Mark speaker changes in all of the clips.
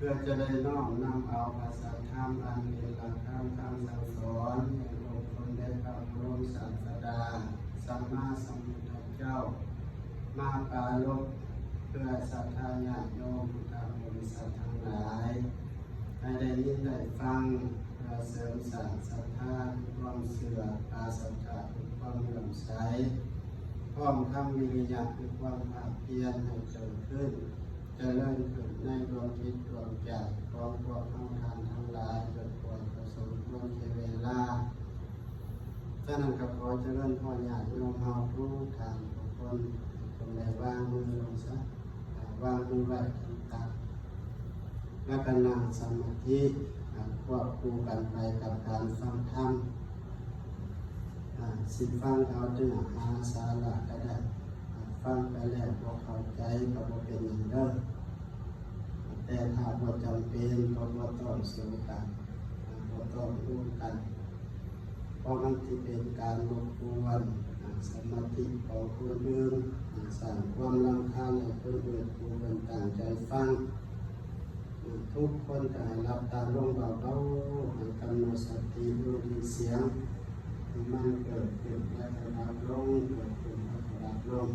Speaker 1: พื่อจะได้น้อมนำเอาภาษาธรรมอันเป็นหลักธรรมคำสั่งสอนแห่งองค์สมเด็จพระบรมศาสดาสัมมาสัมพุทธเจ้ามาปรารภเพื่อศรัทธาญาติโยมพุทธบริษัททั้งหลายให้ได้ยินได้ฟังเพื่อเสริมสร้างศรัทธาความเชื่ออาศรัทธาความเลื่อมใสพร้อมทำวิริยะคือความภาคเพียรให้เกิดขึ้นเจริญขึ้นในดวงจิตดวงใจของพวกเราทานทั้งหลายจนควรประสมควรเจเวลาฉะนั้นก็ขอเจริญพ่อญาติโยมเฮาทุกท่านทุกคนจงได้วางมือลงซะวางมือไว้ที่ตักและก็นั่งสมาธิควบคู่กันไปกับการฟังธรรมสิฟังเอาเนื้อหาสาระก็ได้ฟังไปแล้วพอเข้าใจก็บ่เป็นอย่างเดิมแต่ถ้าบ่จำเป็นก็บ่ต้องสู้กันบ่ต้องร่วมกันเพราะมันที่เป็นการรบกวนสมาธิของคนอื่นสร้างความรำคาญให้คนอื่นผู้เป็นตั้งใจฟังทุกคนจะให้รับตาลงเบาๆให้กำหนดสติดูที่เสียงที่มันเกิดขึ้นและกระดับลงเกิดขึ้นและกระดับลง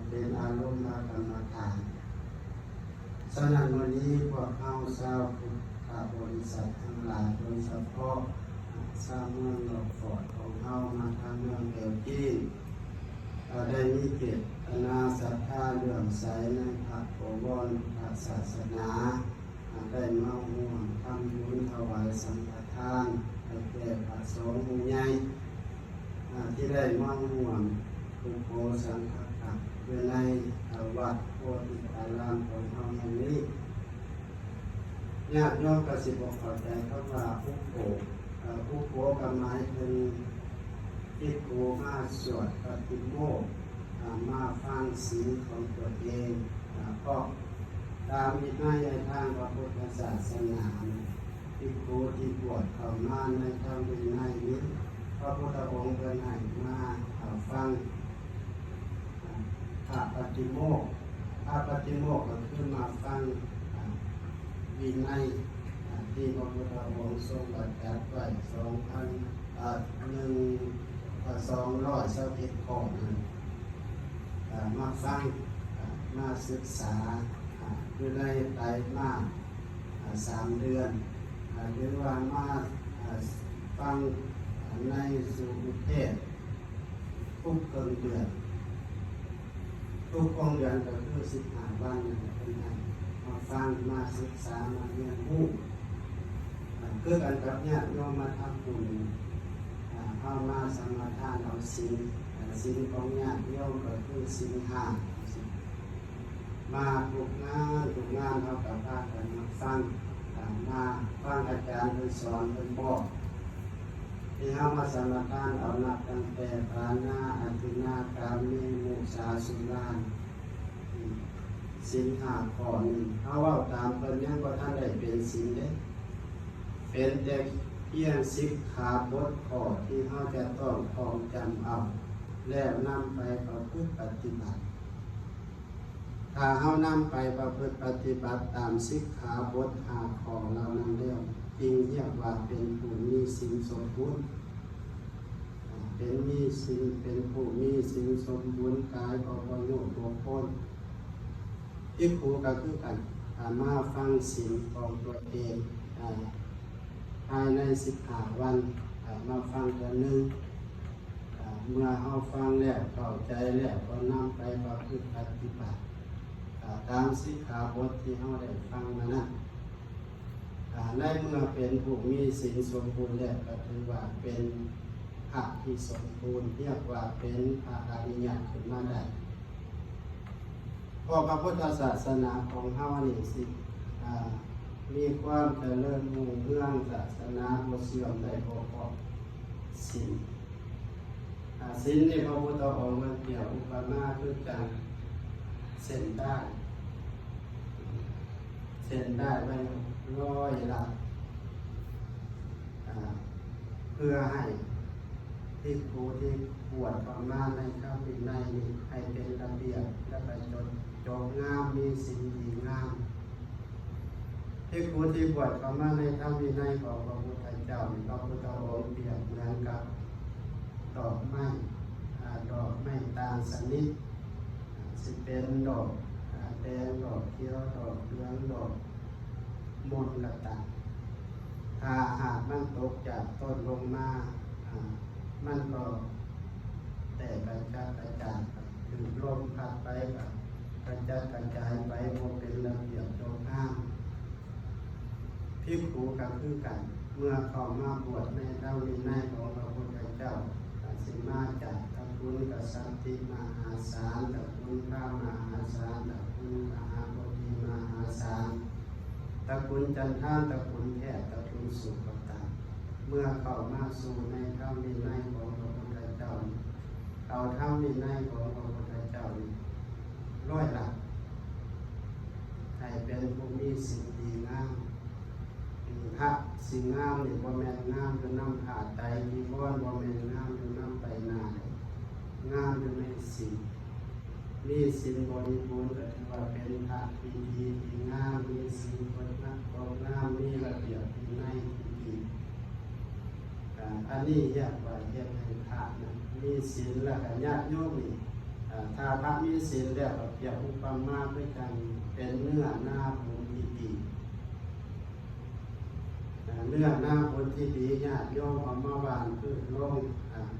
Speaker 1: เป็นอารมณ์กรรมฐานฉะนั้นวันนี้พวกเราชาวพุทธบริษัททั้งหลายโดยเฉพาะชาวเมืองหนองฟอดของเรามาทางเมืองเบลจีได้มีเจตนาศรัทธาเลื่อมใสในพระบวรพระศาสนาได้มาร่วมทำบุญถวายสังฆทานให้แก่พระสงฆ์ผู้ใหญ่ที่ได้มาร่วมภูโภสังฆกรรมเพื่อในวัดโพธิอารามของเราแห่งนี้ญาติโยมกสิบเข้าใจเขาว่าอุโภก็หมายถึงภิกขุมาสวดปฏิโมกข์มาฟังศีลของตัวเองเพราะตามวินัยในทางพระพุทธศาสนาภิกขุที่บวชเข้ามาในทางวินัยนี้พระพุทธองค์เป็นให้มาฟังพระปฏิโมกข์ก็คือมาฟังวินัยที่พระพุทธองค์ทรงบัญญัติไว้221ข้อนั้นมาฟังมาศึกษาคือได้ไปมา3 เดือนหรือว่ามาฟังในสุเทศทุกเกินเดือนทุกเดือนก็คือ15 วันเป็นไงมาฟังมาศึกษามาเรียนรู้คือกันกับญาติโยมมาทำบุญเข้ามาสมาทานเอาศีลของญาติโยมก็คือศีล 5มาทุกงานเท่ากับพากันมาฟังมาฟังอาจารย์เป็นสอนเป็นบอกที่เข้ามาสมาทานเอานับตั้งแต่ปานาอธินากามีมุสาสุรานศีล 5 ข้อนี้เขาว่าตามเป็นยังว่าท่านได้เป็นศีลเด้เป็นแต่เพียงสิกขาบทข้อที่เขาจะต้องท่องจำเอาแล้วนำไปประพฤติปฏิบัติถ้าเขานำไปประพฤติปฏิบัติตามสิกขาบท5 ข้อเหล่านั้นแล้วจึงเรียกว่าเป็นผู้มีศีลสมบูรณ์เป็นผู้มีศีลสมบูรณ์กายก็บ่โยกบ่พ้นภิกขุก็คือกันมาฟังศีลของตัวเองภายใน15 วันมาฟังกันหนึ่งเมื่อเราฟังแล้วเข้าใจแล้วก็นำไปประพฤติปฏิบัติตามสิกขาบทที่เราได้ฟังมานั้นในเมื่อเป็นผู้มีศีลสมบูรณ์แล้วก็ถือว่าเป็นพระที่สมบูรณ์เรียกว่าเป็นพระอริยะขึ้นมาได้เพราะพระพุทธศาสนาของเรานี่สิมีความเจริญรุ่งเรืองศาสนาบ่เสื่อมได้เพราะศีลนี่พระพุทธองค์มันเปรียบอุปมาคือการเส้นได้ไว้100 หลักเพื่อให้ภิกขุที่บวชเข้ามาในพระวินัยนี้ให้เป็นระเบียบและไปจดงามมีศีลดีงาม ผ ภิกขุที่บวชเข้ามาในธรรมวินัยของพระพุทธเจ้าพระพุทธองค์เปรียบเหมือนกับดอกไม้ต่างชนิดสิเป็นดอกแดงดอกเขียวดอกเหลืองดอกมนละต่างถ้าหากมันตกจากต้นลงมามันก็แต่กระจายถึงลมพัดไปกระจายไปโมเป็นระเบียบโจงามภิกขุก็คือกันเมื่อเข้ามาบวชในธรรมวินัยของพระพุทธเจ้าสิมาจากตระกูลกษัตริย์มหาศาลตระกูลพระมหาศาลตระกูลมหาโพธิมหาศาลตระกูลจันทานตระกูลแพทย์ตระกูลสุขตาเมื่อเข้ามาสู่ในธรรมวินัยของพระพุทธเจ้าเอาธรรมวินัยของพระพุทธเจ้าร้อยหลักให้เป็นผู้มีสิ่งดีงามพระสิ่งงามนี่บ่แม่นงามอยู่น้ำขาดใจมีบ่อนบ่แม่นงามอยู่น้ำไปหน้างามอยู่ในสิ่งมีสิ่งบริบูรณ์ก็ถือว่าเป็นพระที่ดีที่งามมีสิ่งคนนักของงามมีระเบียบวินัยที่ดีอันนี้เรียกว่าเฮ็ดให้พระนะมีศีลและญาติโยมนี่ถ้าพระมีศีลแล้วก็เปรียบอุปมาด้วยกันเป็นเนื้อหน้าบุญที่ดีเนื้อหน้าบุญที่ดีญาติโยมเอามาหวานพืชลง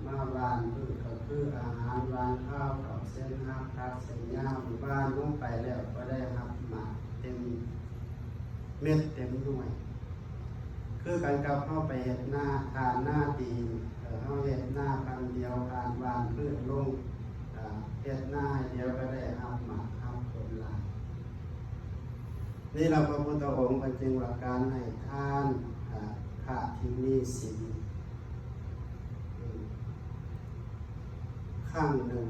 Speaker 1: มาหวานพืชก็คืออาหารหวานข้าวกับเส้นหักผักเส้นยาหมู่บ้านลงไปแล้วก็ได้รับมาเต็มเม็ดเต็มหน่วยคือการกับเข้าไปเห็ดหน้าทานหน้าดีเข้าเห็ดหน้าพันเดียวทานหวานพืชลงเห็ดหน้าเดียวก็ได้รับมารับผลลายนี่เราพระพุทธองค์เป็นจริงว่าการให้ทานพระที่มีศีลข้างหนึ่ง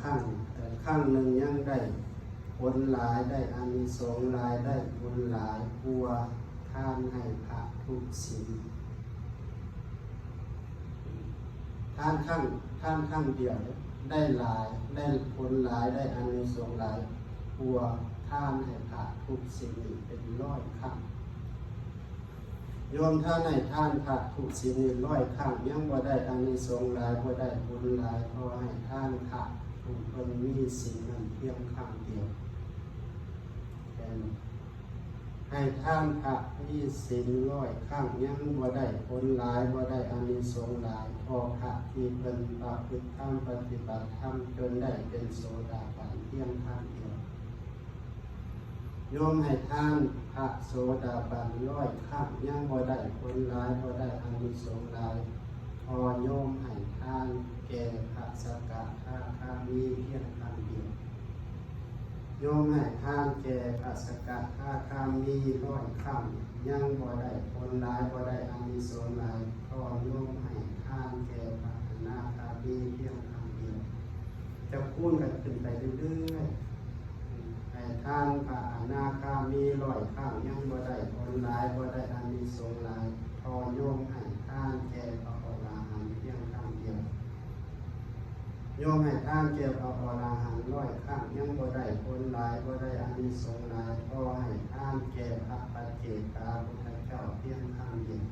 Speaker 1: ข้างแต่ข้างหนึ่งยังได้ผลหลายได้อานิสงส์หลายได้บุญหลายกลัวทานให้พระทุกศีลทานข้างเดียวได้หลายได้ผลหลายได้อานิสงส์หลายกลัวทานให้พระทุกศีลเป็น100 ครั้งโยมท่านให้ทานพระทุกศีล100 ครั้งยังบ่ได้อานิสงส์หลายบ่ได้บุญหลายเพราะให้ทานพระทุกคนมีศีลนั้นเพียงครั้งเดียวให้ทานพระมีศีล100 ครั้งยังบ่ได้ผลหลายบ่ได้อานิสงส์หลายเพราะพระที่เพิ่นประพฤติธรรมปฏิบัติธรรมจนได้เป็นโสดาบันเพียงครั้งเดียวโยมให้ทานพระโสดาบัน100 ครั้งยังบ่ได้ผลหลายบ่ได้อานิสงส์หลายพอโยมให้ทานแก่พระสกทาคามีเพียงครั้งเดียวโยมให้ทานแก่พระสกทาคามี100 ครั้งยังบ่ได้ผลหลายบ่ได้อานิสงส์หลายพอโยมให้ทานแก่พระอนาคามีเพียงครั้งเดียวจะคูณกันขึ้นไปเรื่อยๆให้ทานพระอนาคามี100 ครั้งยังบ่ได้ผลหลายบ่ได้อานิสงส์หลายพอโยมให้ทานแก่พระอรหันต์เพียงครั้งเดียวโยมให้ทานแก่พระอรหันต์100 ครั้งยังบ่ได้ผลหลายบ่ได้อานิสงส์หลายพอให้ทานแก่พระปัจเจกพุทธเจ้าเพียงครั้งเดียว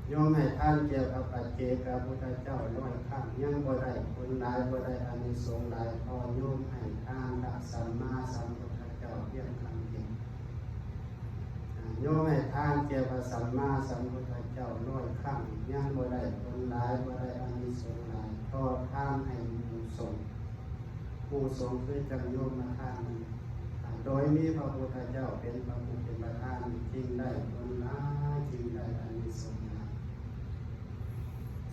Speaker 1: โยมให้ทานแก่พระปัจเจกพุทธเจ้า100 ครั้งยังบ่ได้ผลหลายบ่ได้อานิสงส์หลายพอโยมให้ทานพระสัมมาสัมพุทธเจ้าเพียงครั้งเดียวโยมให้ทานแก่พระสัมมาสัมพุทธเจ้า100 ครั้งยังบ่ได้ผลหลายบ่ได้อานิสงส์หลายพอทานให้หมู่สงฆ์คือจังโยมมาทานโดยมีพระพุทธเจ้าเป็นพระผู้เป็นประธานจริงได้ผลหลายจริงได้อานิสงส์หลาย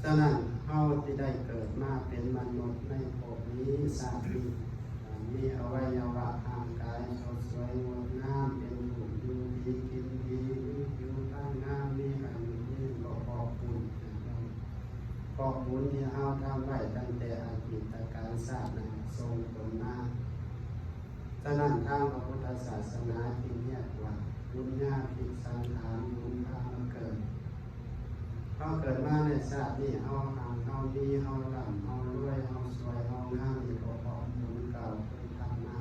Speaker 1: ฉะนั้นเฮาที่ได้เกิดมาเป็นมนุษย์ในภพนี้ชาตินี้มีอวัยวะทางกายสวยงดงามเป็นผู้อยู่ดีกินดีมีผิวพรรณงามมีอายุยืนก็ขอบคุณขอบบุญที่เฮาทำไว้ตั้งแต่อดีตการชาตินั้นทรงผลมาฉะนั้นทางพระพุทธศาสนาจึงเรียกว่าบุญญาภิสังขารบุญพามาเกิดเขาเกิดมาในชาตินี้เฮาทำเฮาดีเฮาร่ำเฮารวยเฮาสวยเฮางามนี่ก็เพราะบุญเก่าเคยทำมา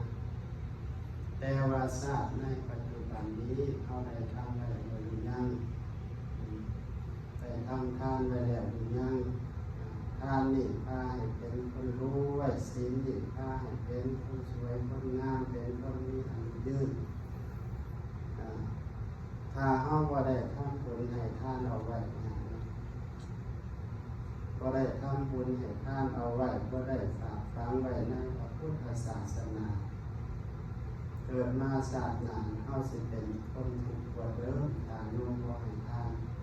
Speaker 1: แต่ว่าชาติในปัจจุบัน กันนี้เข้าได้ทำได้โดยยังแต่ทำทานไว้แล้วหรือยังทานนี่พาให้เป็นคนรู้ไว้ศีลนี่พาให้เป็นคนสวยคนงามเป็นคนมีอายุยืนถ้าเฮาบ่ได้ทำบุญให้ทานเอาไว้บ่ได้ทำบุญให้ทานเอาไว้บ่ได้ฝากฝังไว้ในพระพุทธศาสนาเกิดมาศาสนาเฮาสิเป็นคนทุกข์กว่าเดิมถ้าโยมบ่ให้ทาน